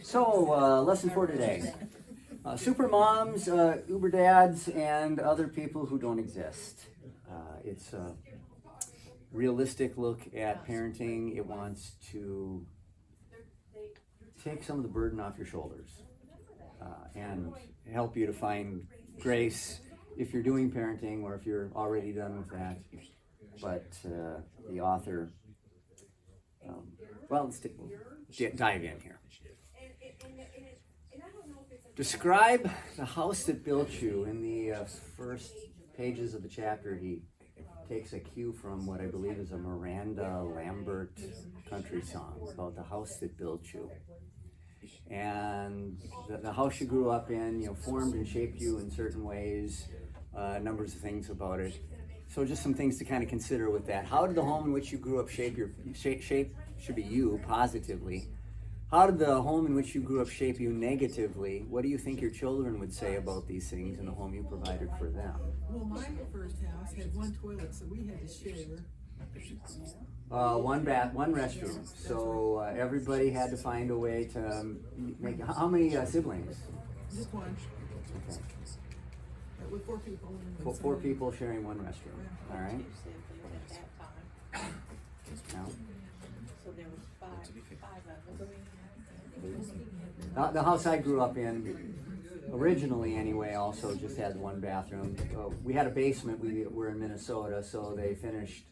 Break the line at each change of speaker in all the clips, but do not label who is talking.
So, lesson for today. Supermoms, Uber dads, and other people who don't exist. It's a realistic look at parenting. It wants to take some of the burden off your shoulders and help you to find grace if you're doing parenting or if you're already done with that. But the author, let's dive in here. Describe the house that built you. In the first pages of the chapter, he takes a cue from what I believe is a Miranda Lambert country song about the house that built you. And the house you grew up in, formed and shaped you in certain ways, numbers of things about it. So just some things to kind of consider with that. How did the home in which you grew up shape should be you positively? How did the home in which you grew up shape you negatively? What do you think your children would say about these things in the home you provided for them?
Well, my first house had one toilet, so we had to share.
One restroom. So everybody had to find a way to make. How many siblings?
Just one.
Okay.
With 4 people.
Four people sharing one restroom. All right. No.
So there was five of us.
The house I grew up in, originally anyway, also just had one bathroom. We had a basement. We were in Minnesota, so they finished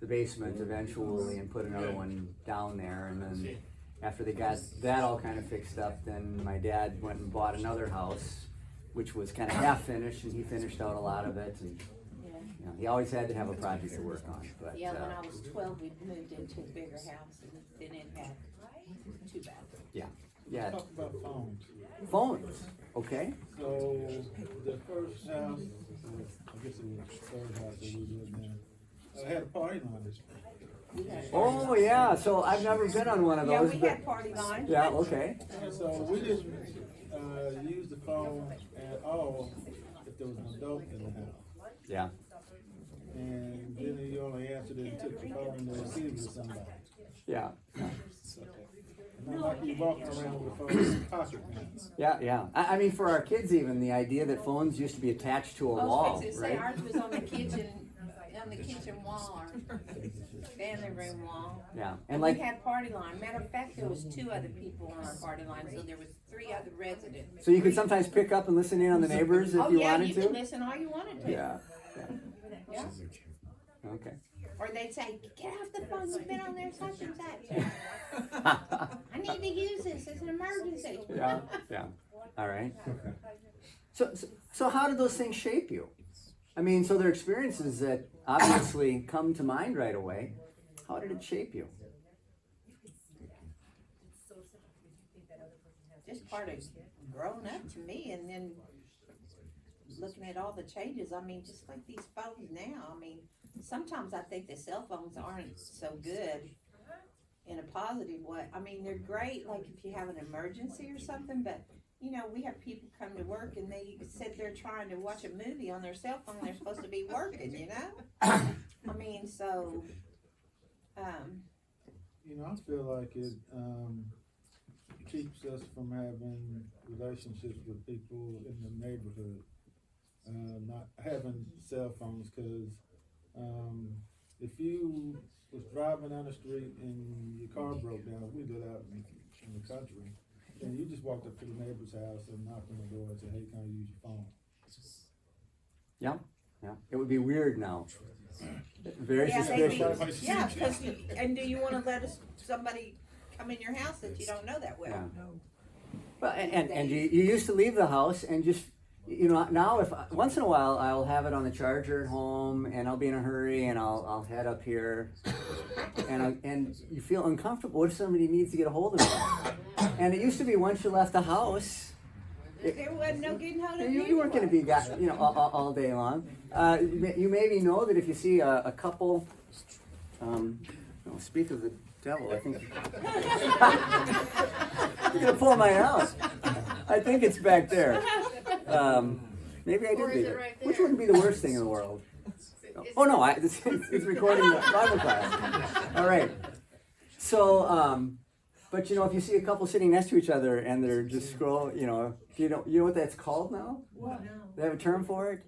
the basement eventually and put another one down there. And then after they got that all kind of fixed up, then my dad went and bought another house, which was kind of half finished, and he finished out a lot of it. And he always had to have a project to work on. But
when I was 12, we moved into a bigger house, and then it had 2 bathrooms.
Yeah.
Talk about phones.
Phones. Okay.
So the first house, I guess it was the third house that we lived in, had a party line.
Oh yeah. So I've never been on one of
Yeah,
those.
we
but
had party lines.
yeah. Okay.
And so we didn't use the phone at all if there was an adult in the house.
Yeah.
And then you only answered it and took the phone and received it to somebody.
Yeah.
And not like you walking around with a phone in your pocket now.
Yeah. I mean, for our kids, even the idea that phones used to be attached to a wall, right?
Ours was on the kitchen wall or family room wall.
Yeah.
And we had party line. Matter of fact, there was 2 other people on our party line, so there was 3 other residents.
So you could sometimes pick up and listen in on the neighbors if you wanted
you
to.
could listen all you wanted to.
Yeah.
Yeah.
Okay.
Or they'd say, "Get off the phone. You've been on there such and such. I need to use this. It's an emergency."
Yeah. All right. So how did those things shape you? I mean, so they're experiences that obviously come to mind right away. How did it shape you?
Just part of growing up to me, and then looking at all the changes. I mean, just like these phones now. I mean, sometimes I think the cell phones aren't so good in a positive way. I mean, they're great, like if you have an emergency or something, but we have people come to work and they sit there trying to watch a movie on their cell phone. They're supposed to be working, I mean, so,
I feel like it keeps us from having relationships with people in the neighborhood, not having cell phones, because if you was driving down the street and your car broke down, we live out in the country, and you just walked up to the neighbor's house and knocked on the door and said, "Hey, can I use your phone?"
Yeah. It would be weird now. Very suspicious.
Yeah, because and do you want to let somebody come in your house that you don't know that well?
Yeah. Well, and you used to leave the house and just, now if once in a while I'll have it on the charger at home and I'll be in a hurry and I'll head up here and you feel uncomfortable. What if somebody needs to get a hold of you? And it used to be once you left the house,
there wasn't no getting hold of you.
You weren't going to be all day long. You maybe know that if you see a couple, speak of the devil, I think you're going to pull mine out. I think it's back there. Maybe I did read it.
Right,
which wouldn't be the worst thing in the world. Oh no, it's recording the Bible class. All right. So But you know, if you see a couple sitting next to each other and they're just scroll, you know what that's called now?
What?
They have a term for it.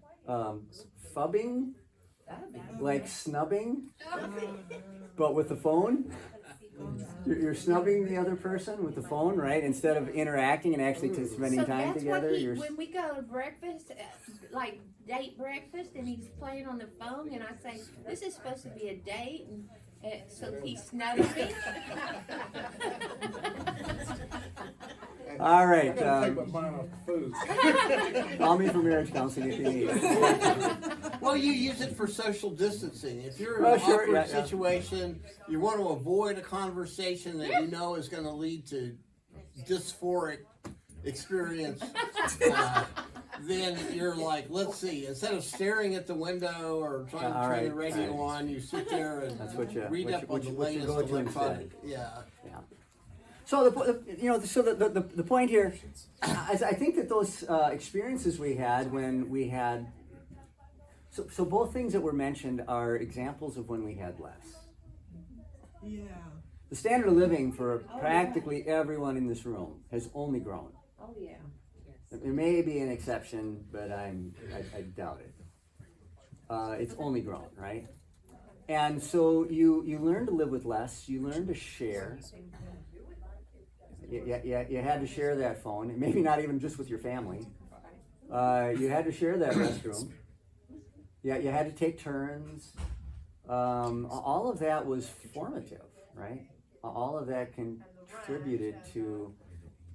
Fubbing, like snubbing, but with the phone. You're snubbing the other person with the phone, right? Instead of interacting and actually spending
So
time
that's
together.
what
You're
when we go to breakfast, like date breakfast, and he's playing on the phone, and I say, "This is supposed to be a date," and so he snubbed me.
all right.
Take my mind off the food.
Call me for marriage counseling if you need it.
Well, you use it for social distancing. If you're in
Well,
an
sure,
awkward
yeah, yeah.
situation, you want to avoid a conversation that you know is going to lead to dysphoric experience. Then you're like, let's see. Instead of staring at the window or trying to
All
turn the
right,
radio
right.
on, you sit there and
That's what you-
read
what
up
you-
on
what
the
you- what you
latest
go to
electronic.
instead.
Yeah.
Yeah. So the point here, I think that those experiences we had when we had, so both things that were mentioned are examples of when we had less.
Yeah.
The standard of living for practically everyone in this room has only grown.
Oh, yeah.
There may be an exception, but I doubt it. It's only grown, right? And so you learn to live with less. You learn to share. You had to share that phone, maybe not even just with your family. You had to share that restroom. Yeah, you had to take turns. All of that was formative, right? All of that contributed to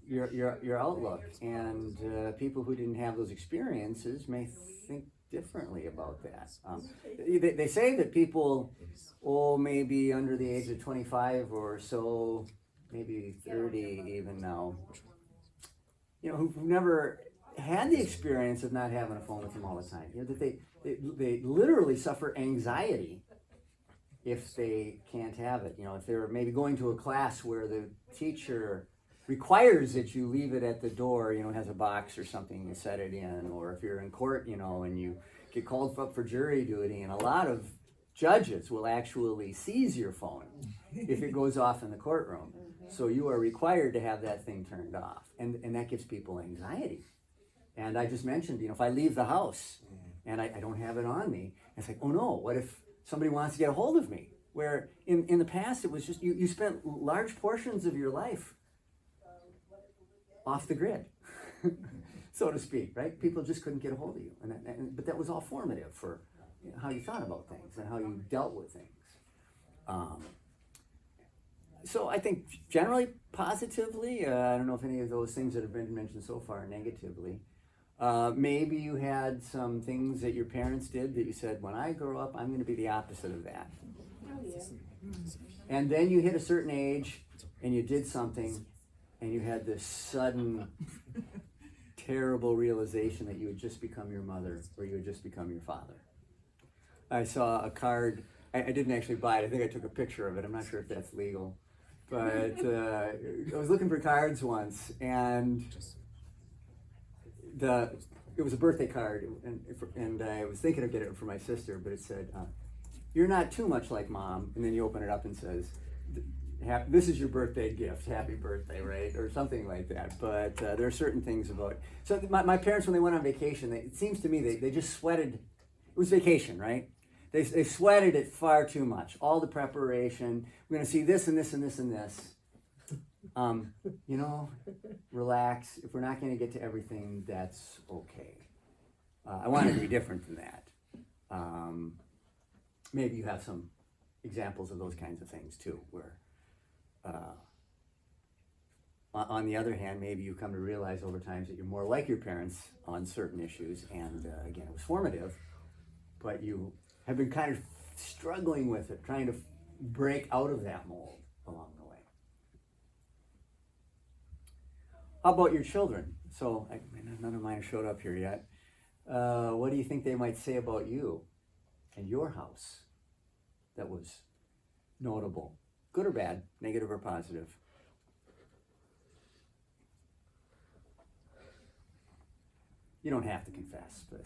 your outlook, and people who didn't have those experiences may think differently about that. They say that people, maybe under the age of 25 or so, maybe 30 even now, who've never had the experience of not having a phone with them all the time. That they literally suffer anxiety if they can't have it. If they're maybe going to a class where the teacher requires that you leave it at the door, has a box or something, you set it in, or if you're in court, and you get called up for jury duty, and a lot of judges will actually seize your phone if it goes off in the courtroom. So you are required to have that thing turned off, and that gives people anxiety. And I just mentioned, if I leave the house and I don't have it on me, it's like, oh no, what if somebody wants to get a hold of me? Where in the past it was just, you spent large portions of your life off the grid, so to speak, right? People just couldn't get a hold of you, but that was all formative for how you thought about things and how you dealt with things. So I think generally positively, I don't know if any of those things that have been mentioned so far negatively. Maybe you had some things that your parents did that you said, when I grow up, I'm going to be the opposite of that.
Oh, yeah.
And then you hit a certain age and you did something and you had this sudden terrible realization that you had just become your mother or you had just become your father. I saw a card. I didn't actually buy it. I think I took a picture of it. I'm not sure if that's legal. But I was looking for cards once, and it was a birthday card, and I was thinking of getting it for my sister, but it said, "You're not too much like Mom," and then you open it up and says, "This is your birthday gift, happy birthday," right, or something like that. But there are certain things about it. So my parents, when they went on vacation, it seems to me they just sweated. It was vacation, right? They sweated it far too much. All the preparation. We're going to see this and this and this and this. Relax. If we're not going to get to everything, that's okay. I want it to be different than that. Maybe you have some examples of those kinds of things too, where on the other hand, maybe you come to realize over time that you're more like your parents on certain issues, and again, it was formative, but you have been kind of struggling with it, trying to break out of that mold along the way. How about your children? So none of mine showed up here yet. What do you think they might say about you and your house that was notable? Good or bad, negative or positive? You don't have to confess, but...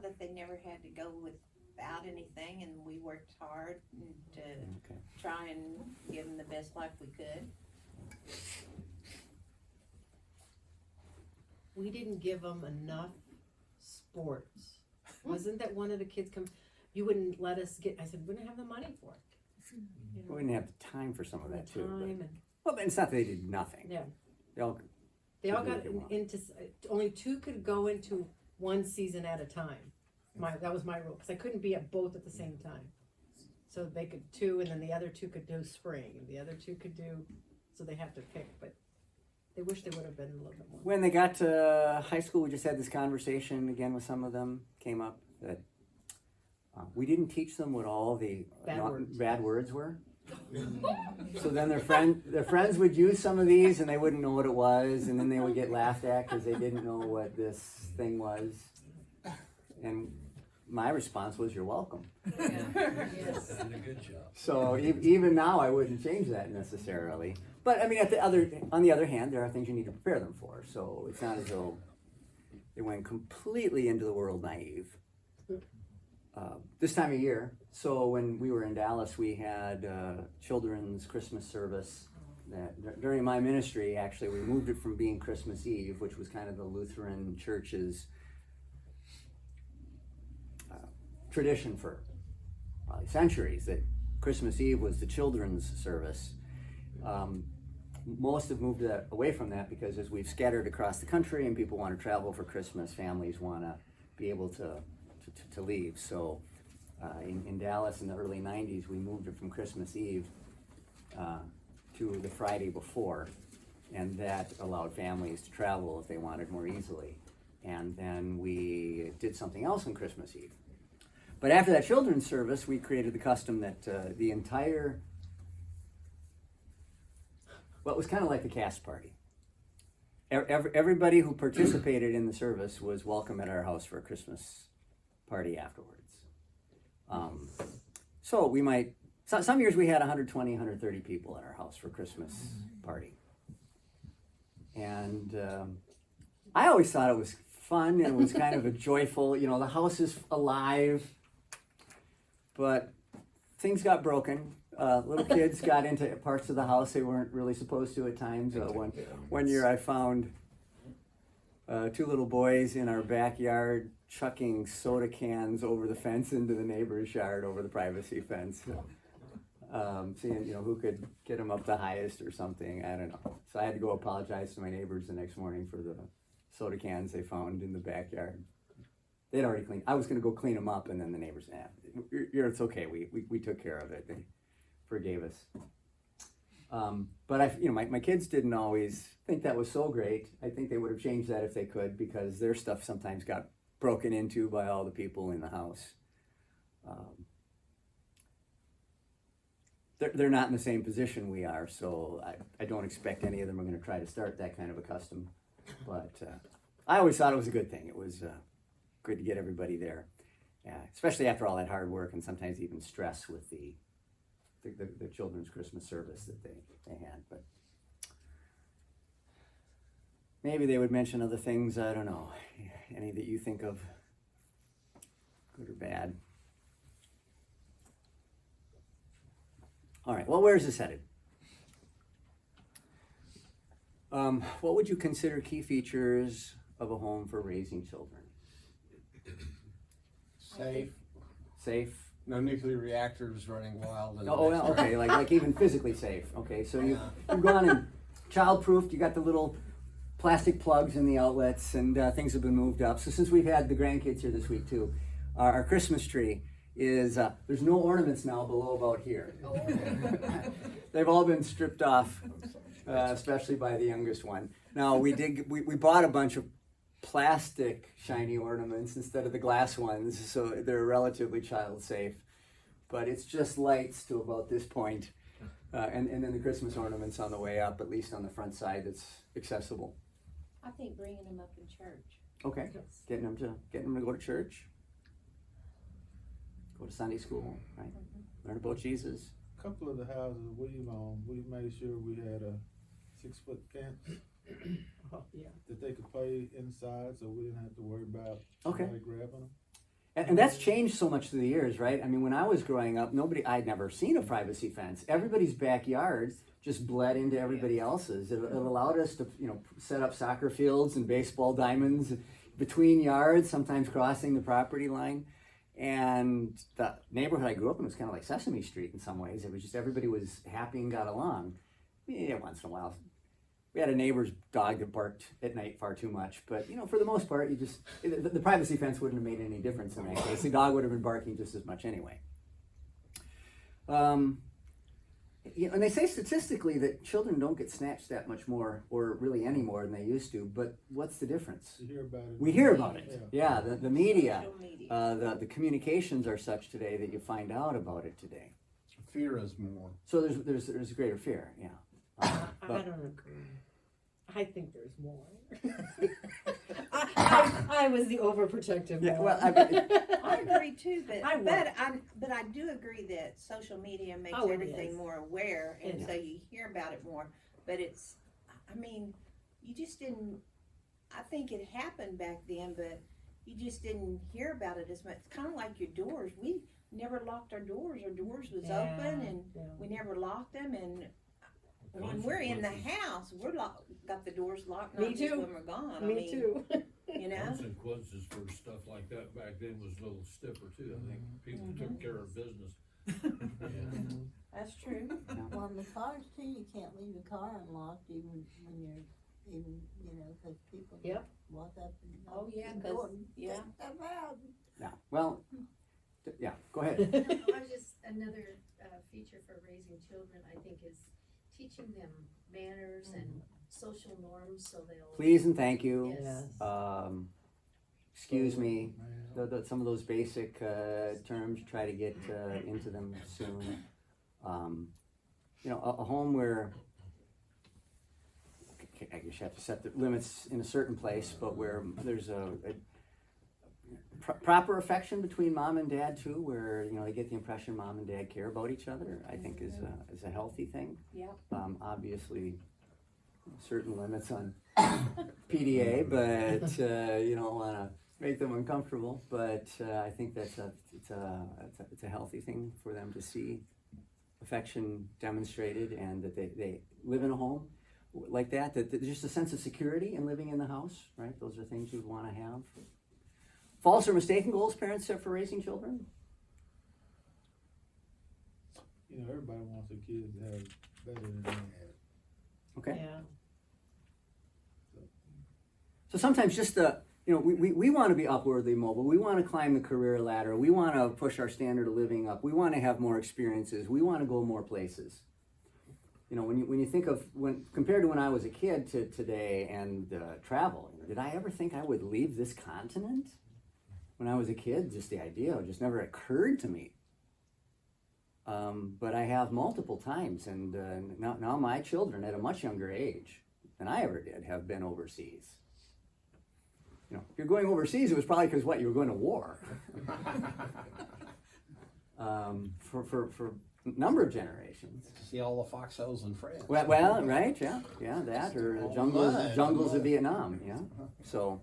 That they never had to go with without anything, and we worked hard to
Okay.
try and give them the best life we could.
We didn't give them enough sports. Wasn't that one of the kids come, you wouldn't let us get, I said, we don't have the money for it. You
We
know,
didn't have the time for some of that too. But,
time and,
well, but it's not that they did nothing.
Yeah.
They all,
they all
They
got
did well.
into, only 2 could go into one season at a time. That was my rule, because I couldn't be at both at the same time. So they could 2, and then the other 2 could do spring, and the other 2 could do, so they have to pick, but they wish they would have been a little bit more.
when they got to high school, we just had this conversation again with some of them. Came up that we didn't teach them what all the bad words were. So then their friends would use some of these, and they wouldn't know what it was, and then they would get laughed at because they didn't know what this thing was. And my response was, "You're welcome."
Did a good job.
So even now, I wouldn't change that necessarily. But I mean, on the other hand, there are things you need to prepare them for. So it's not as though they went completely into the world naive. This time of year, so when we were in Dallas, we had children's Christmas service. That during my ministry, actually, we moved it from being Christmas Eve, which was kind of the Lutheran church's tradition for probably centuries, that Christmas Eve was the children's service. Most have moved away from that because as we've scattered across the country and people want to travel for Christmas, families want to be able to leave. So in Dallas in the early 90s, we moved it from Christmas Eve to the Friday before, and that allowed families to travel if they wanted more easily. And then we did something else on Christmas Eve. But after that children's service, we created the custom that the entire, well, it was kind of like the cast party. Everybody who participated in the service was welcome at our house for a Christmas party afterwards. So we might, some years we had 120, 130 people at our house for Christmas party. And I always thought it was fun and it was kind of a joyful, the house is alive. But things got broken. Little kids got into parts of the house they weren't really supposed to at times. One year I found 2 little boys in our backyard chucking soda cans over the fence into the neighbor's yard, over the privacy fence. Seeing who could get them up the highest or something. I don't know. So I had to go apologize to my neighbors the next morning for the soda cans they found in the backyard. They'd already cleaned. I was going to go clean them up, and then the neighbors, it's okay. We took care of it. They forgave us. But my kids didn't always think that was so great. I think they would have changed that if they could, because their stuff sometimes got broken into by all the people in the house. They're not in the same position we are, so I don't expect any of them are going to try to start that kind of a custom. But I always thought it was a good thing. It was good to get everybody there, especially after all that hard work and sometimes even stress with the children's Christmas service that they had. But maybe they would mention other things, I don't know, any that you think of, good or bad. All right, well, where's this headed? What would you consider key features of a home for raising children? Safe.
No nuclear reactors running wild.
Oh, okay, like even physically safe. Okay, so you've gone and child-proofed. You got the little plastic plugs in the outlets, and things have been moved up. So since we've had the grandkids here this week too, our Christmas tree is there's no ornaments now below about here. They've all been stripped off, especially by the youngest one. Now we bought a bunch of plastic shiny ornaments instead of the glass ones, so they're relatively child safe. But it's just lights to about this point, and then the Christmas ornaments on the way up, at least on the front side, that's accessible.
I think bringing them up in church.
Okay, getting them to go to church, go to Sunday school, right? Learn about Jesus.
A couple of the houses we made sure we had a 6-foot fence
Oh, yeah.
that they could play inside, so we didn't have to worry about
Okay.
somebody grabbing them.
And that's changed so much through the years, right? I mean, when I was growing up, I'd never seen a privacy fence. Everybody's backyard just bled into everybody else's. It allowed us to, set up soccer fields and baseball diamonds between yards, sometimes crossing the property line. And the neighborhood I grew up in was kind of like Sesame Street in some ways. It was just everybody was happy and got along. Yeah, once in a while, we had a neighbor's dog that barked at night far too much, but for the most part, the privacy fence wouldn't have made any difference in that case. The dog would have been barking just as much anyway. And they say statistically that children don't get snatched that much more, or really any more than they used to. But what's the difference?
You hear about it.
We hear about it. Yeah, the media,
Social media.
the communications are such today that you find out about it today.
Fear is more.
So there's greater fear. Yeah.
I don't agree. I think there's more. I was the overprotective
Yeah,
one.
well,
I agree too, but
I
but I do agree that social media makes
Oh, it
everything
is.
more aware, and
Yeah.
so you hear about it more. But you just didn't. I think it happened back then, but you just didn't hear about it as much. It's kind of like your doors. We never locked our doors. Our doors was open, and we never locked them. And when we're in the house, got the doors locked.
Me
Not just
too.
when we're gone.
Me too.
You know.
Consequences for stuff like that back then was a little stiffer too. I think people took care of business.
That's true.
Well, in the cars too, you can't leave the car unlocked even when you're because people walk up and
Oh yeah,
the
'cause
door.
yeah.
Take them out.
Yeah. Well. Yeah. Go ahead.
I was just another feature for raising children, I think, is teaching them manners and social norms, so they'll.
Please and thank you.
Yes.
Excuse me. Some of those basic terms, try to get into them soon. A home where I guess you have to set the limits in a certain place, but where there's a proper affection between mom and dad too, where they get the impression mom and dad care about each other, I think is a healthy thing.
Yeah.
Obviously, certain limits on PDA, but you don't want to make them uncomfortable. But I think it's a healthy thing for them to see affection demonstrated, and that they live in a home like that. That there's just a sense of security in living in the house, right? Those are things you'd want to have. False or mistaken goals parents set for raising children?
Everybody wants their kids to have better than they had.
Okay.
Yeah.
So sometimes just we want to be upwardly mobile. We want to climb the career ladder. We want to push our standard of living up. We want to have more experiences. We want to go more places. When you think of compared to when I was a kid to today and travel, did I ever think I would leave this continent? When I was a kid, just the idea just never occurred to me. But I have multiple times, and now my children at a much younger age than I ever did have been overseas. If you're going overseas, it was probably because you were going to war. For a number of generations.
See all the foxholes in France.
Well, right, yeah, that or the jungles of Vietnam, yeah. So,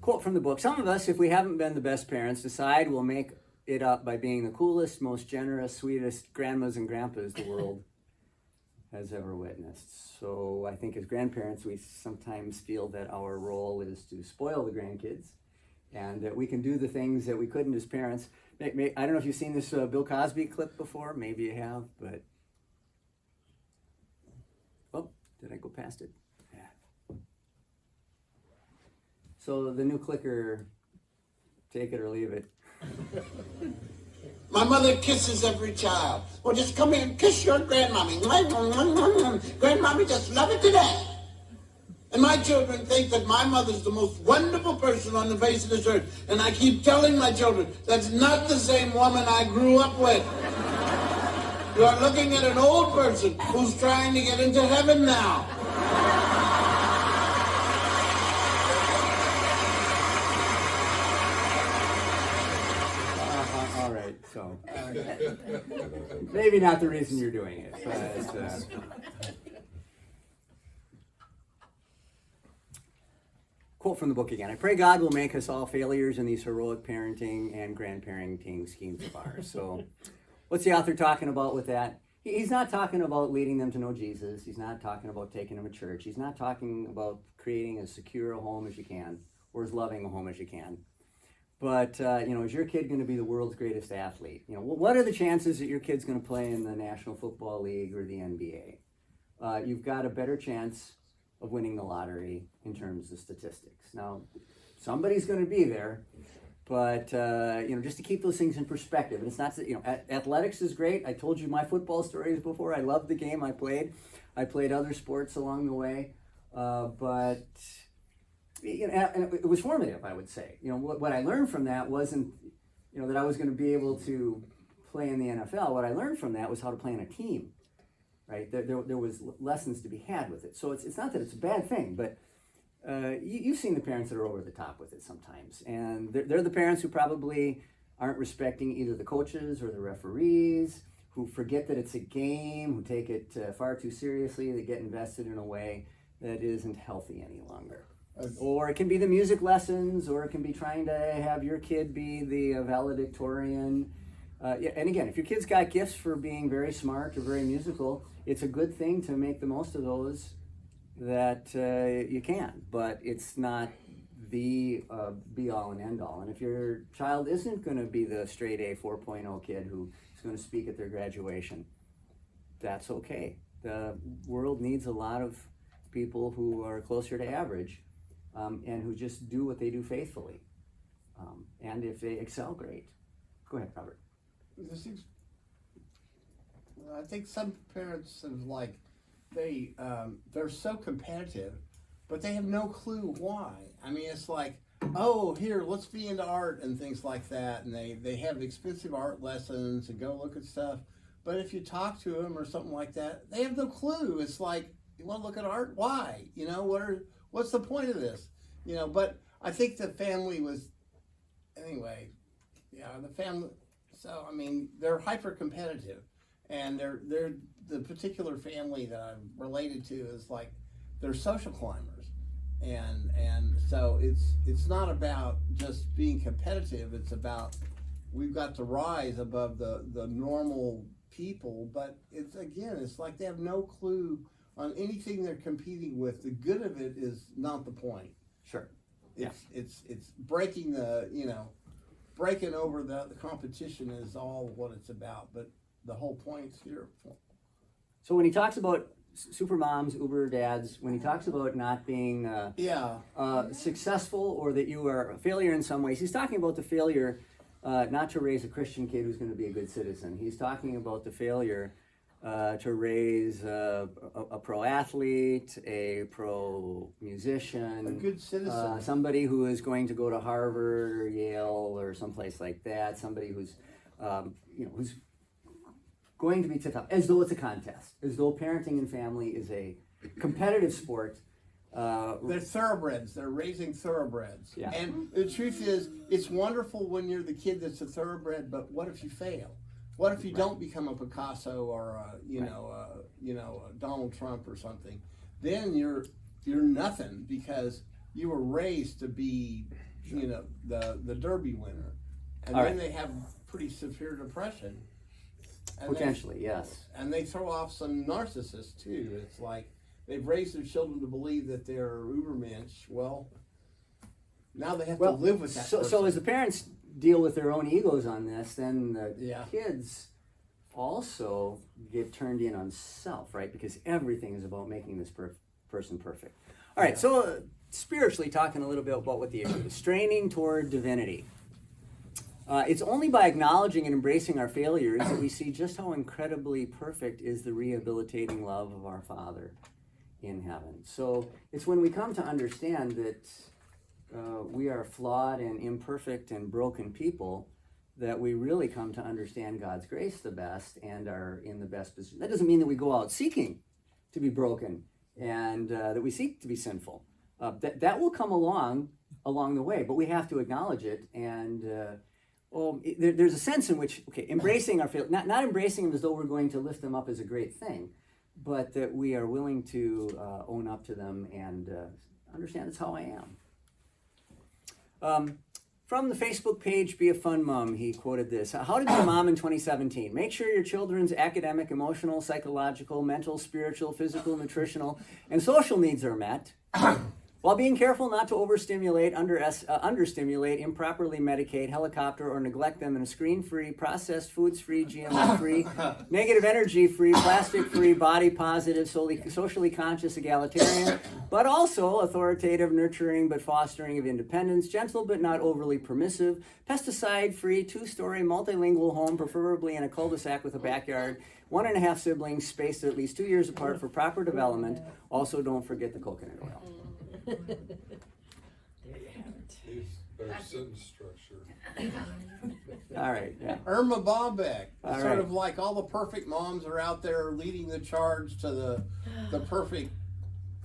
quote from the book: "Some of us, if we haven't been the best parents, decide we'll make it up by being the coolest, most generous, sweetest grandmas and grandpas the world has ever witnessed." So I think as grandparents, we sometimes feel that our role is to spoil the grandkids, and that we can do the things that we couldn't as parents. I don't know if you've seen this Bill Cosby clip before. Maybe you have, but oh, did I go past it? Yeah. So the new clicker, take it or leave it.
My mother kisses every child. Well, just come here and kiss your grandmommy. Grandmommy just love it to death. And my children think that my mother's the most wonderful person on the face of this earth. And I keep telling my children, that's not the same woman I grew up with. You are looking at an old person who's trying to get into heaven now.
All right, so maybe not the reason you're doing it, but quote from the book again. I pray God will make us all failures in these heroic parenting and grandparenting schemes of ours. So what's the author talking about with that? He's not talking about leading them to know Jesus. He's not talking about taking them to church. He's not talking about creating as secure a home as you can or as loving a home as you can. But, is your kid going to be the world's greatest athlete? What are the chances that your kid's going to play in the National Football League or the NBA? You've got a better chance of winning the lottery in terms of statistics. Now, somebody's going to be there, but, just to keep those things in perspective. And it's not, athletics is great. I told you my football stories before. I loved the game I played. I played other sports along the way, but... and it was formative, I would say. What I learned from that wasn't, that I was going to be able to play in the NFL. What I learned from that was how to play in a team, right? There was lessons to be had with it. So it's not that it's a bad thing, but you've seen the parents that are over the top with it sometimes. And they're the parents who probably aren't respecting either the coaches or the referees, who forget that it's a game, who take it far too seriously, they get invested in a way that isn't healthy any longer. Or it can be the music lessons, or it can be trying to have your kid be the valedictorian. And again, if your kid's got gifts for being very smart or very musical, it's a good thing to make the most of those that you can. But it's not the be-all and end-all. And if your child isn't going to be the straight A 4.0 kid who is going to speak at their graduation, that's okay. The world needs a lot of people who are closer to average. And who just do what they do faithfully. And if they excel, great. Go ahead, Robert.
I think some parents have they're so competitive, but they have no clue why. I mean, it's like, oh, here, let's be into art and things like that. And they have expensive art lessons and go look at stuff. But if you talk to them or something like that, they have no clue. It's like, you want to look at art? Why? What's the point of this? But I think the family was, anyway, the family, so, they're hyper competitive, and they're the particular family that I'm related to is they're social climbers. And so it's not about just being competitive, it's about, we've got to rise above the normal people, but it's like they have no clue on anything they're competing with. The good of it is not the point.
Sure.
It's breaking breaking over the competition is all what it's about, but the whole point's here.
So when he talks about supermoms, uber dads, when he talks about not being successful, or that you are a failure in some ways, he's talking about the failure not to raise a Christian kid who's going to be a good citizen. He's talking about the failure to raise a pro athlete, a pro musician,
a good citizen,
somebody who is going to go to Harvard or Yale or someplace like that, somebody who's who's going to be tough, as though it's a contest, as though parenting and family is a competitive sport.
They're thoroughbreds. They're raising thoroughbreds.
Yeah.
And the truth is, it's wonderful when you're the kid that's a thoroughbred, but what if you fail? What if you don't become a Picasso or a Donald Trump or something? Then you're nothing, because you were raised to be, the Derby winner, and then they have pretty severe depression. And
Potentially, yes.
And they throw off some narcissists too. It's like they've raised their children to believe that they're ubermensch. Well, now they have to live with that.
So as the parents deal with their own egos on this, then the kids also get turned in on self, right? Because everything is about making this person perfect. All right, so spiritually talking a little bit about what the issue is, straining toward divinity. It's only by acknowledging and embracing our failures that we see just how incredibly perfect is the rehabilitating love of our Father in heaven. So it's when we come to understand that we are flawed and imperfect and broken people that we really come to understand God's grace the best and are in the best position. That doesn't mean that we go out seeking to be broken and that we seek to be sinful. That will come along the way, but we have to acknowledge it. And there's a sense in which, embracing our failures, not embracing them as though we're going to lift them up as a great thing, but that we are willing to own up to them and understand that's how I am. From the Facebook page, Be a Fun Mom, he quoted this. How to be a mom in 2017. Make sure your children's academic, emotional, psychological, mental, spiritual, physical, nutritional, and social needs are met, while being careful not to overstimulate, understimulate, improperly medicate, helicopter, or neglect them in a screen-free, processed foods-free, GMO-free, negative energy-free, plastic-free, body-positive, socially conscious, egalitarian, but also authoritative, nurturing, but fostering of independence, gentle but not overly permissive, pesticide-free, two-story, multilingual home, preferably in a cul-de-sac with a backyard, 1.5 siblings, spaced at least 2 years apart for proper development. Also, don't forget the coconut oil.
There you have it.
Needs better sentence structure.
All right, yeah.
Irma Bombeck.
All
Sort
right.
of like all the perfect moms are out there leading the charge to the perfect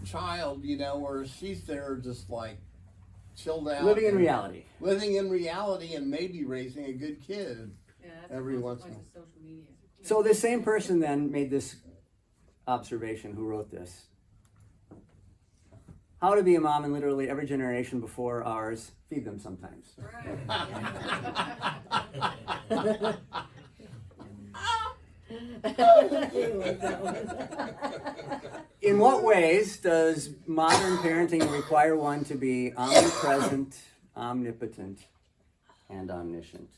child, you know, where she's there just like chilled out.
Living in
and
reality.
Living in reality and maybe raising a good kid every once in a while.
So this same person then made this observation, who wrote this. How to be a mom in literally every generation before ours. Feed them sometimes. In what ways does modern parenting require one to be omnipresent, omnipotent, and omniscient?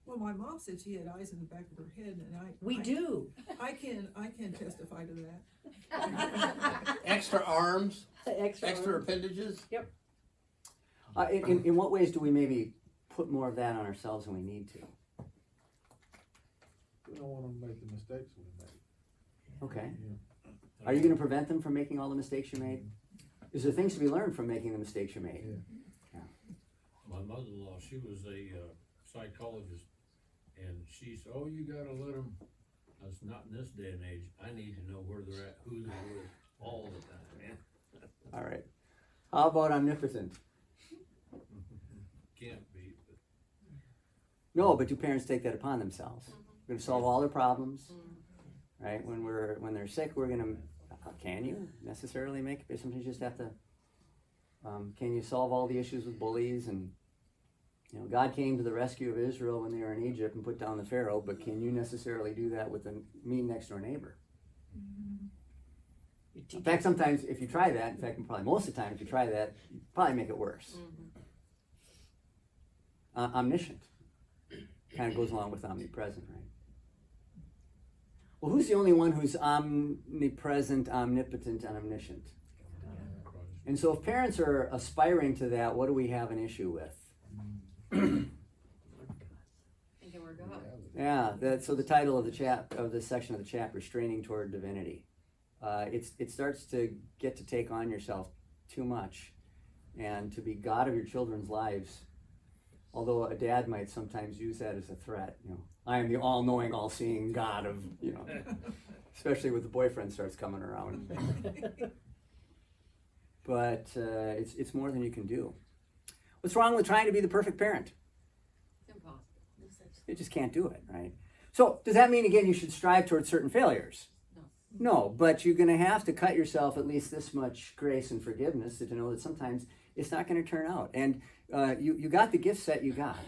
Well, my mom said she had eyes in the back of her head, and
We do.
I can testify to that.
Extra arms,
Extra.
extra appendages.
In what ways do we maybe put more of that on ourselves than we need to?
We don't want them making mistakes we make.
Okay.
Yeah.
Are you going to prevent them from making all the mistakes you made? Is there things to be learned from making the mistakes you made?
Yeah.
My mother-in-law, she was a psychologist, and she said, "Oh, you gotta let them." That's not in this day and age. I need to know where they're at, who they're with, all the time, man.
All right. How about omnipotent?
Can't be, but
No, but do parents take that upon themselves? We're going to solve all their problems, right? When they're sick, we're going to. Can you necessarily make it? Sometimes you just have to. Can you solve all the issues with bullies? And you know, God came to the rescue of Israel when they were in Egypt and put down the Pharaoh. But can you necessarily do that with a mean next door neighbor? In fact, sometimes if you try that, in fact, probably most of the time, if you try that, you probably make it worse. Omniscient kind of goes along with omnipresent, right? Well, who's the only one who's omnipresent, omnipotent, and omniscient? And so if parents are aspiring to that, what do we have an issue with? Yeah, so the title of this section of the chapter, Straining Toward Divinity. It starts to get to take on yourself too much and to be God of your children's lives. Although a dad might sometimes use that as a threat, you know, I am the all-knowing, all-seeing God of, you know, especially when the boyfriend starts coming around. But it's more than you can do. What's wrong with trying to be the perfect parent?
Impossible.
You just can't do it, right? So does that mean, again, you should strive towards certain failures? No, but you're going to have to cut yourself at least this much grace and forgiveness to know that sometimes it's not going to turn out. And you got the gift set you got.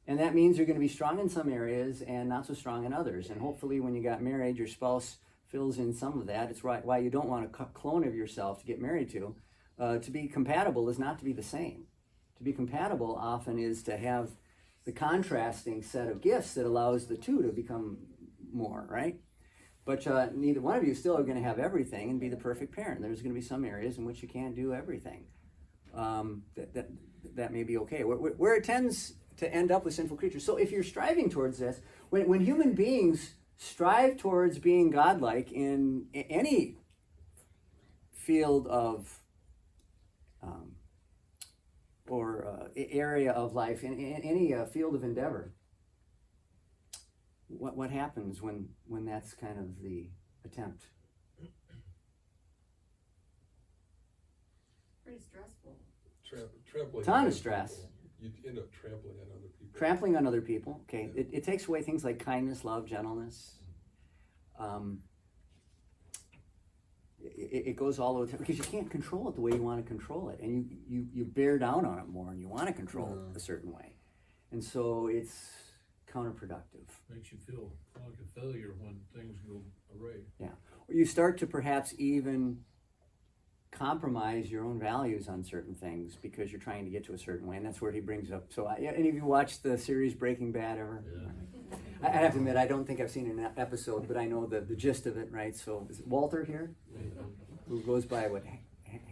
And that means you're going to be strong in some areas and not so strong in others. And hopefully when you got married, your spouse fills in some of that. It's why you don't want a clone of yourself to get married to. To be compatible is not to be the same. To be compatible often is to have the contrasting set of gifts that allows the two to become more, right? But neither one of you still are going to have everything and be the perfect parent. There's going to be some areas in which you can't do everything. That may be okay. Where it tends to end up with sinful creatures. So if you're striving towards this, when human beings strive towards being godlike in any field of area of life, in any field of endeavor, what happens when that's kind of the attempt?
Pretty stressful.
Trampling.
Ton of stress.
You end up trampling on other people.
Trampling on other people. Okay, it takes away things like kindness, love, gentleness. it goes all the time because you can't control it the way you want to control it, and you bear down on it more, and you want to control it a certain way, and so it's counterproductive.
Makes you feel like a failure when things go awry.
Yeah, or you start to perhaps even compromise your own values on certain things because you're trying to get to a certain way, and that's where he brings up. So, any of you watched the series Breaking Bad ever?
Yeah.
I have to admit, I don't think I've seen an episode, but I know the gist of it, right? So, is it Walter here, who goes by what,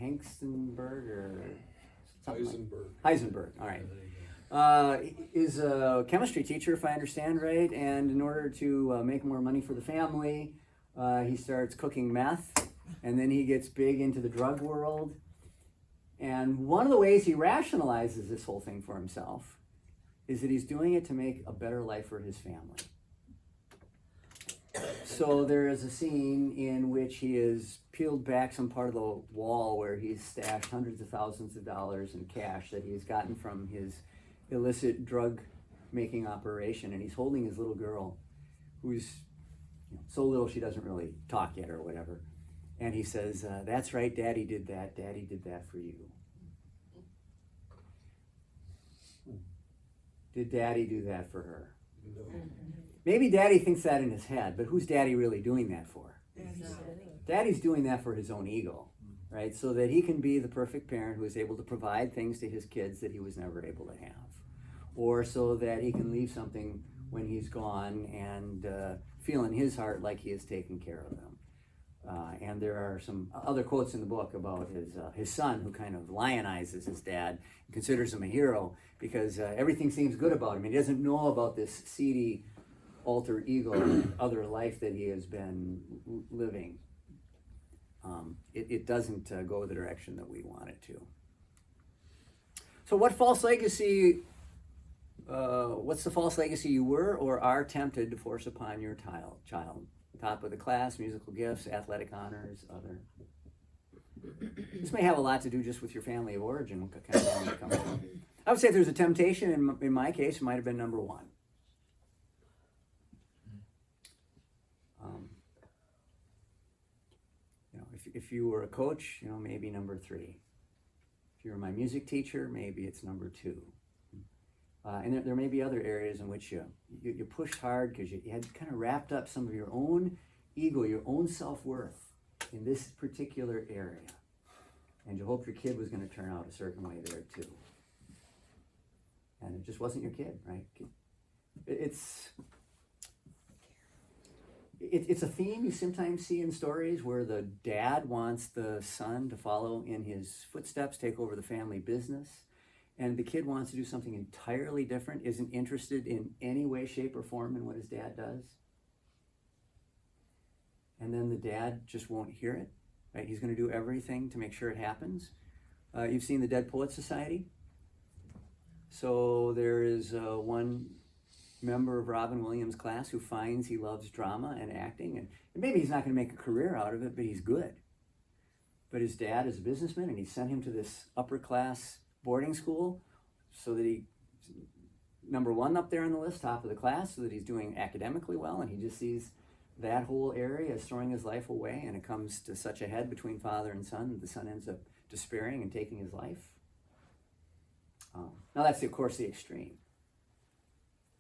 Hengstenberg or something Heisenberg. All right. Is a chemistry teacher, if I understand right, and in order to make more money for the family, he starts cooking meth, and then he gets big into the drug world. And one of the ways he rationalizes this whole thing for himself is that he's doing it to make a better life for his family. So there is a scene in which he has peeled back some part of the wall where he's stashed hundreds of thousands of dollars in cash that he's gotten from his illicit drug making operation, and he's holding his little girl who's so little she doesn't really talk yet or whatever, and he says, that's right, Daddy did that for you. Did Daddy do that for her?
No.
Maybe Daddy thinks that in his head, but who's Daddy really doing that for? Daddy's doing that for his own ego, right? So that he can be the perfect parent who is able to provide things to his kids that he was never able to have. Or so that he can leave something when he's gone and feel in his heart like he has taken care of them. And there are some other quotes in the book about his son, who kind of lionizes his dad and considers him a hero because everything seems good about him. He doesn't know about this seedy alter ego, other life that he has been living. It doesn't go the direction that we want it to. So what false legacy, what's the false legacy you were or are tempted to force upon your child? Top of the class, musical gifts, athletic honors, other. This may have a lot to do just with your family of origin, what kind of family you come from. I would say if there's a temptation, in my case, it might have been number one. If you were a coach, maybe number three. If you were my music teacher, maybe it's number two. And there may be other areas in which you pushed hard because you had kind of wrapped up some of your own ego, your own self-worth in this particular area. And you hoped your kid was going to turn out a certain way there too. And it just wasn't your kid, right? It's a theme you sometimes see in stories where the dad wants the son to follow in his footsteps, take over the family business. And the kid wants to do something entirely different, isn't interested in any way, shape, or form in what his dad does. And then the dad just won't hear it, right? He's going to do everything to make sure it happens. You've seen the Dead Poets Society. So there is one member of Robin Williams' class who finds he loves drama and acting. And maybe he's not going to make a career out of it, but he's good. But his dad is a businessman, and he sent him to this upper class boarding school so that he, number one up there on the list, top of the class, so that he's doing academically well, and he just sees that whole area as throwing his life away, and it comes to such a head between father and son that the son ends up despairing and taking his life. Now that's, of course, the extreme.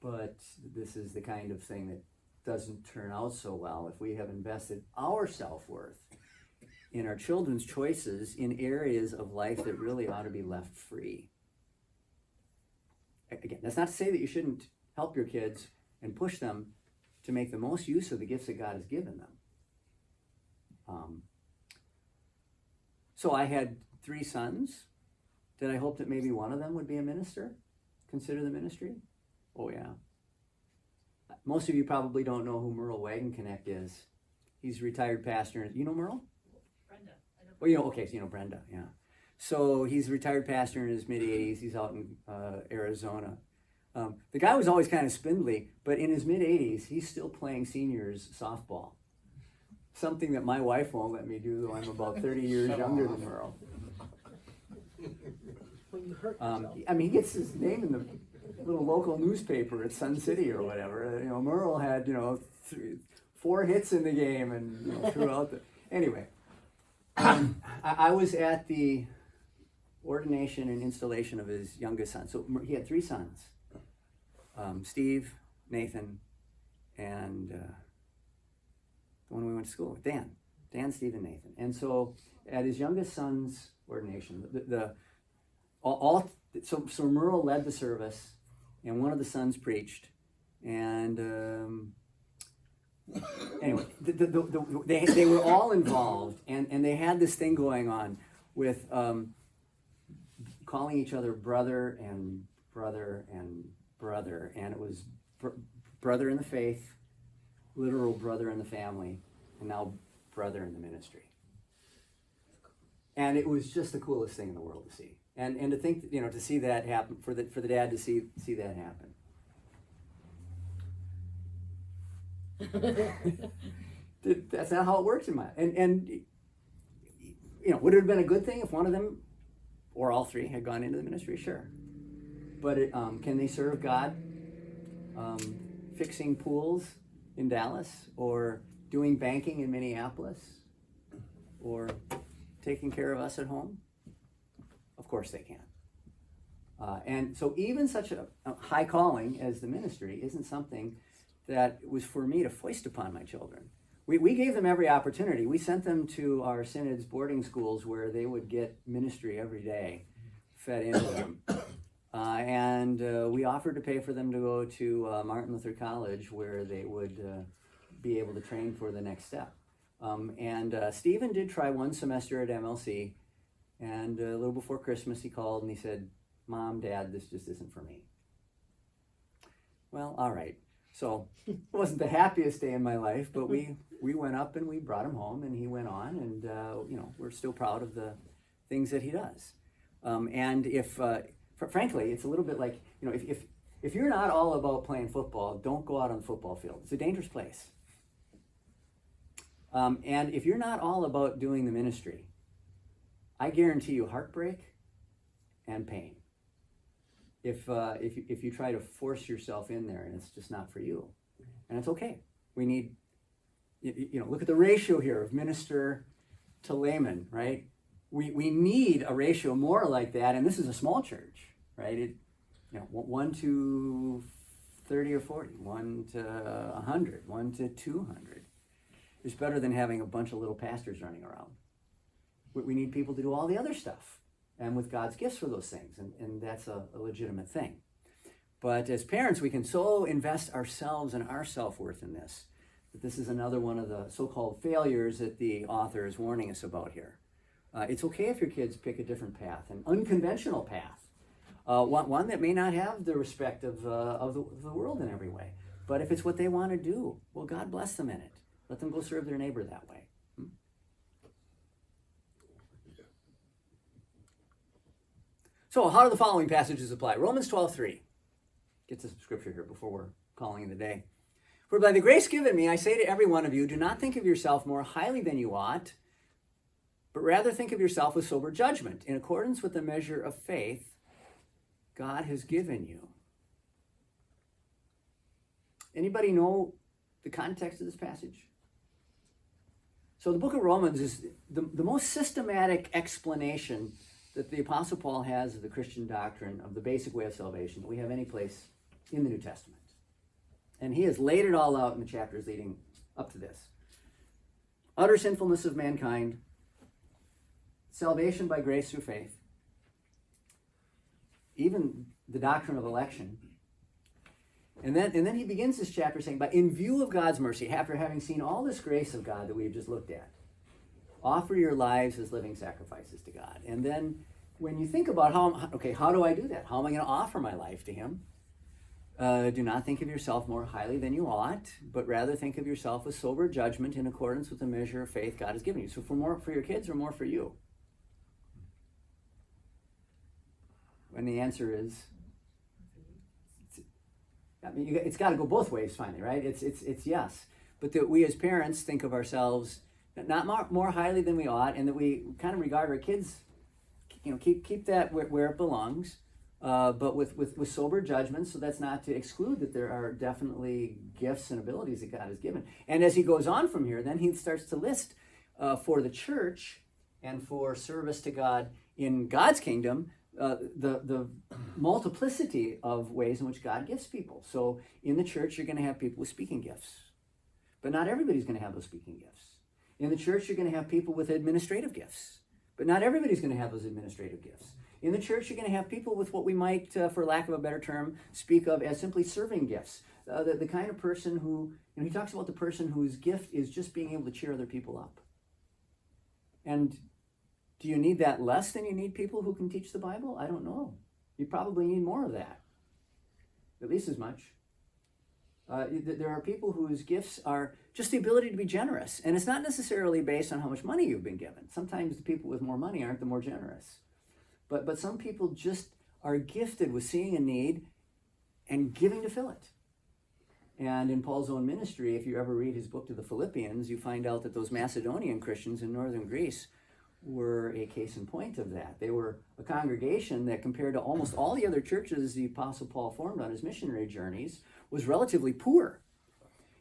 But this is the kind of thing that doesn't turn out so well if we have invested our self-worth in our children's choices in areas of life that really ought to be left free. Again, that's not to say that you shouldn't help your kids and push them to make the most use of the gifts that God has given them. So I had 3 sons. Did I hope that maybe one of them would be a minister? Consider the ministry? Oh yeah. Most of you probably don't know who Merle Wagenknecht is. He's a retired pastor. You know Merle? Well, okay, so you know Brenda, yeah. So he's a retired pastor in his mid-80s. He's out in Arizona. The guy was always kind of spindly, but in his mid-80s, he's still playing seniors softball. Something that my wife won't let me do, though I'm about 30 years younger than Merle. He gets his name in the little local newspaper at Sun City or whatever. Merle had, 4 hits in the game and throughout the... Anyway. I was at the ordination and installation of his youngest son. So he had 3 sons, Steve, Nathan, and the one we went to school with, Dan, Steve, and Nathan. And so at his youngest son's ordination, so Merle led the service, and one of the sons preached, and anyway, they were all involved, and they had this thing going on with calling each other brother and brother and brother, and it was brother in the faith, literal brother in the family, and now brother in the ministry. And it was just the coolest thing in the world to see, and to think, to see that happen, for the dad to see that happen. That's not how it works in my, and would it have been a good thing if one of them or all 3 had gone into the ministry? Sure. But can they serve God fixing pools in Dallas, or doing banking in Minneapolis, or taking care of us at home? Of course they can. And so even such a high calling as the ministry isn't something that was for me to foist upon my children. We gave them every opportunity. We sent them to our synod's boarding schools where they would get ministry every day fed into them. And we offered to pay for them to go to Martin Luther College, where they would be able to train for the next step. And Stephen did try one semester at MLC, and a little before Christmas he called and he said, "Mom, Dad, this just isn't for me." Well, all right. So it wasn't the happiest day in my life, but we went up and we brought him home, and he went on, and we're still proud of the things that he does. And if frankly, it's a little bit like, if you're not all about playing football, don't go out on the football field. It's a dangerous place. And if you're not all about doing the ministry, I guarantee you heartbreak and pain. If you try to force yourself in there and it's just not for you, and it's okay. We need, look at the ratio here of minister to layman, right? We need a ratio more like that, and this is a small church, right? 1 to 30 or 40, 1 to 100, 1 to 200. It's better than having a bunch of little pastors running around. We need people to do all the other stuff, and with God's gifts for those things, and that's a legitimate thing. But as parents, we can so invest ourselves and our self-worth in this, that this is another one of the so-called failures that the author is warning us about here. It's okay if your kids pick a different path, an unconventional path, one that may not have the respect of the world in every way. But if it's what they want to do, well, God bless them in it. Let them go serve their neighbor that way. So how do the following passages apply? Romans 12:3. Get to some scripture here before we're calling it a day. "For by the grace given me, I say to every one of you, do not think of yourself more highly than you ought, but rather think of yourself with sober judgment, in accordance with the measure of faith God has given you." Anybody know the context of this passage? So the book of Romans is the most systematic explanation that the Apostle Paul has of the Christian doctrine of the basic way of salvation that we have any place in the New Testament. And he has laid it all out in the chapters leading up to this. Utter sinfulness of mankind, salvation by grace through faith, even the doctrine of election. And then he begins this chapter saying, but in view of God's mercy, after having seen all this grace of God that we have just looked at, offer your lives as living sacrifices to God. And then when you think about how do I do that? How am I going to offer my life to him? Do not think of yourself more highly than you ought, but rather think of yourself with sober judgment in accordance with the measure of faith God has given you. So for your kids or more for you? And the answer is, it's got to go both ways finally, right? It's yes. But that we as parents think of ourselves not more highly than we ought, and that we kind of regard our kids, keep that where it belongs, but with sober judgment. So that's not to exclude that there are definitely gifts and abilities that God has given. And as he goes on from here, then he starts to list for the church and for service to God in God's kingdom, the multiplicity of ways in which God gifts people. So in the church, you're going to have people with speaking gifts, but not everybody's going to have those speaking gifts. In the church, you're going to have people with administrative gifts, but not everybody's going to have those administrative gifts. In the church, you're going to have people with what we might, for lack of a better term, speak of as simply serving gifts. The kind of person who, he talks about the person whose gift is just being able to cheer other people up. And do you need that less than you need people who can teach the Bible? I don't know. You probably need more of that, at least as much. There are people whose gifts are just the ability to be generous. And it's not necessarily based on how much money you've been given. Sometimes the people with more money aren't the more generous. But some people just are gifted with seeing a need and giving to fill it. And in Paul's own ministry, if you ever read his book to the Philippians, you find out that those Macedonian Christians in northern Greece were a case in point of that. They were a congregation that, compared to almost all the other churches the Apostle Paul formed on his missionary journeys, was relatively poor.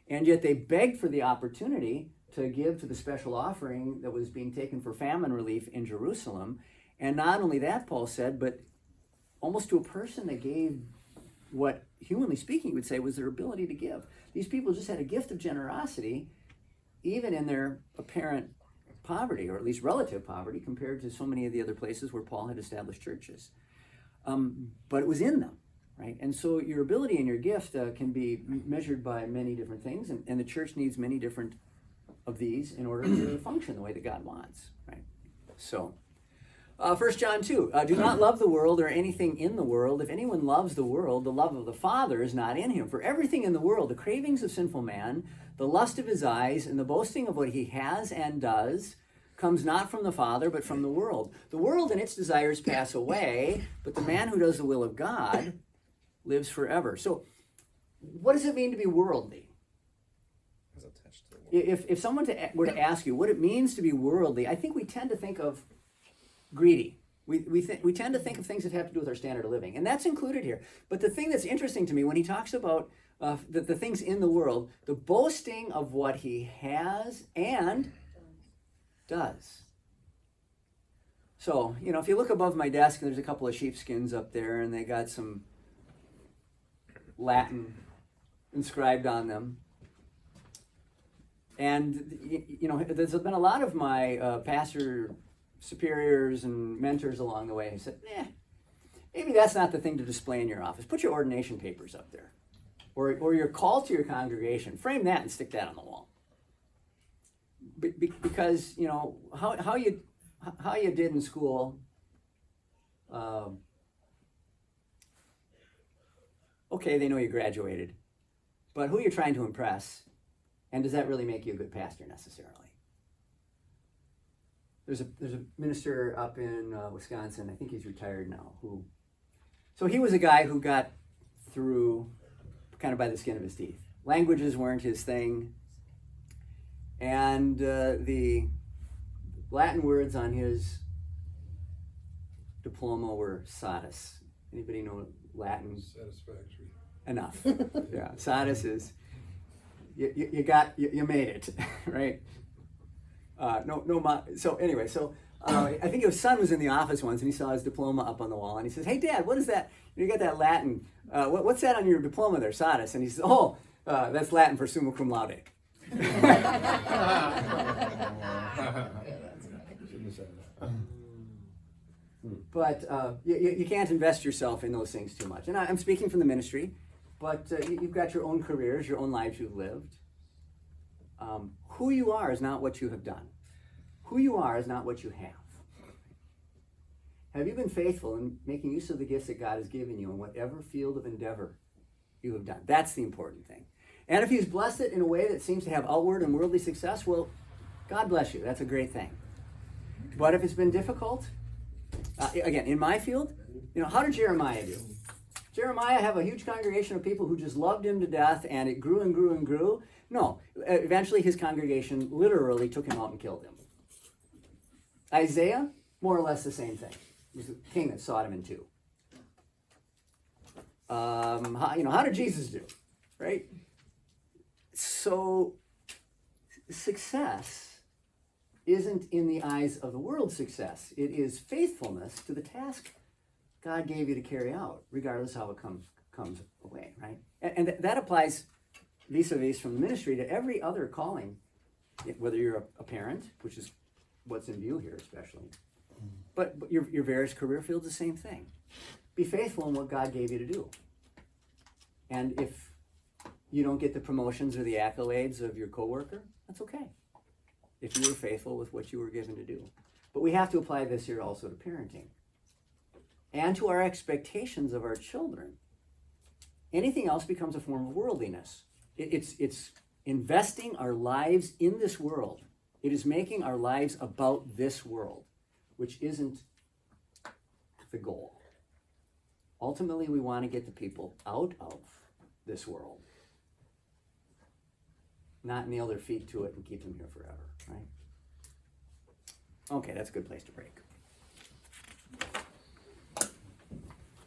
And yet they begged for the opportunity to give to the special offering that was being taken for famine relief in Jerusalem. And not only that, Paul said, but almost to a person that gave what, humanly speaking, you would say was their ability to give. These people just had a gift of generosity, even in their apparent poverty, or at least relative poverty, compared to so many of the other places where Paul had established churches. But it was in them, right? And so your ability and your gift can be measured by many different things, and the church needs many different of these in order to function the way that God wants, right? So, 1 John 2, do not love the world or anything in the world. If anyone loves the world, the love of the Father is not in him. For everything in the world, the cravings of sinful man, the lust of his eyes, and the boasting of what he has and does, comes not from the Father, but from the world. The world and its desires pass away, but the man who does the will of God lives forever. So, what does it mean to be worldly? If someone were to ask you what it means to be worldly, I think we tend to think of greedy. We tend to think of things that have to do with our standard of living, and that's included here. But the thing that's interesting to me when he talks about the things in the world, the boasting of what he has and does. So, if you look above my desk, there's a couple of sheepskins up there, and they got some Latin inscribed on them. And, there's been a lot of my pastor superiors and mentors along the way who said, maybe that's not the thing to display in your office. Put your ordination papers up there. Or your call to your congregation. Frame that and stick that on the wall. Because, how you did in school, okay, they know you graduated. But who you're trying to impress, and does that really make you a good pastor necessarily? There's a minister up in Wisconsin, I think he's retired now, so he was a guy who got through kind of by the skin of his teeth. Languages weren't his thing, and the Latin words on his diploma were satis. Anybody know Latin?
Satisfactory.
Enough. Yeah, satis is, you made it, right? So anyway, I think his son was in the office once, and he saw his diploma up on the wall, and he says, "Hey, Dad, what is that? You got that Latin? What's that on your diploma there, satis?" And he says, "Oh, that's Latin for summa cum laude." But you can't invest yourself in those things too much. And I'm speaking from the ministry, but you've got your own careers, your own lives you've lived. Who you are is not what you have done. Who you are is not what you have. Have you been faithful in making use of the gifts that God has given you in whatever field of endeavor you have done? That's the important thing. And if he's blessed it in a way that seems to have outward and worldly success, well, God bless you. That's a great thing. But if it's been difficult, again, in my field, how did Jeremiah do? Jeremiah have a huge congregation of people who just loved him to death, and it grew and grew and grew. No, eventually his congregation literally took him out and killed him. Isaiah, more or less the same thing. He was the king that sawed him in two. How did Jesus do? Right? So, success isn't in the eyes of the world success. It is faithfulness to the task God gave you to carry out, regardless how it comes away, right? And that applies vis-a-vis from the ministry to every other calling, whether you're a parent, which is what's in view here especially, but your various career fields, the same thing. Be faithful in what God gave you to do. And if you don't get the promotions or the accolades of your coworker, that's okay. If you were faithful with what you were given to do. But we have to apply this here also to parenting and to our expectations of our children. Anything else becomes a form of worldliness. It's investing our lives in this world. It is making our lives about this world, which isn't the goal. Ultimately, we want to get the people out of this world, not nail their feet to it and keep them here forever, right? Okay, that's a good place to break.